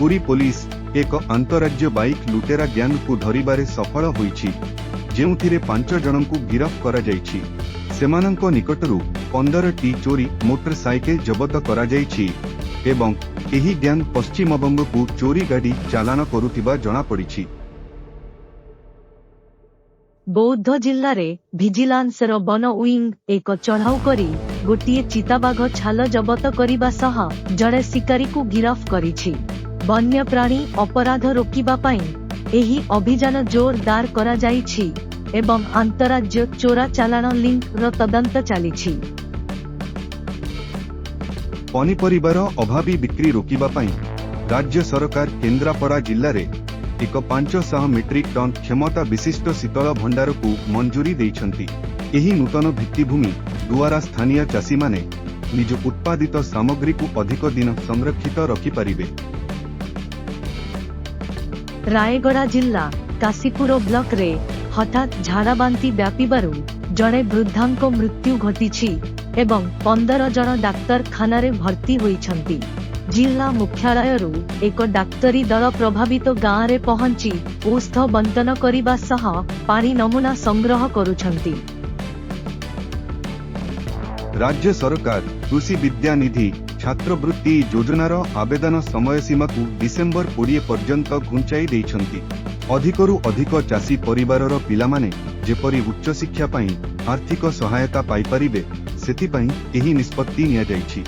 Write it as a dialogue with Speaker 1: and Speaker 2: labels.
Speaker 1: Puri police एक अंतरराज्य bike लुटेरा gang को धरिबारे सफल होईछि, जेउथिरे 5 जनंकु गिरफ करा जाईछि। सेमानंको निकटरू 15टी चोरी मोटरसाइकेल जबत करा जाईछि एवं एही गैंग पश्चिमबंग को चोरी गाड़ी चालान करुथिबा जणा पड़िछि।
Speaker 2: बौद्ध जिल्ला रे भिजिलान्सर वन विंग एक चढ़ाऊ करी गोटिए चिताबाघ छाल जबत करिबा सह जड़े शिकारी को गिरफ करिछि। वन्यप्राणी अपराध रोकिबा पाई एही अभियान जोरदार करा जाईछि एवं अंतरराज्य चोरा चालान लिंक रो तदंत चलिछि।
Speaker 1: पनीपरिबार अभावी बिक्री रोकिबा पाई राज्य सरकार केन्द्रापड़ा जिल्ला रे एक 500 मेट्रिक टन क्षमता विशिष्ट शीतल भंडार को मंजूरी देइछंती। एही नूतन भित्तिभूमि द्वारा स्थानीय चाषी माने निज उत्पादित सामग्री को अधिक दिन संरक्षित रखि पारिबे।
Speaker 2: रायगड़ा जिल्ला काशीपुर ब्लॉक रे हठात झाड़ाबांती व्यापीबारु जड़े वृद्धांको मृत्यु घटिछि एवं 15 जन डाक्तरखाना रे भर्ती होइछंती। जिला मुख्यालयरू एक डाक्तरी दल प्रभावित गाँव रे पहुंची औषध बंटन करिबा सह पानी नमूना संग्रह करुछंती।
Speaker 1: राज्य सरकार कृषि विद्या निधि छात्रवृत्ति योजनार आवेदन समय सीमा को डिसेम्बर 20 पर्यंत घुंचाई देइछंती। अधिकरू अधिक चाषी परिवारर पिलामाने जेपरि उच्च शिक्षा पाई आर्थिक सहायता पाई परिबे, सेथिपाई एही निष्पत्ति निया जाईछि।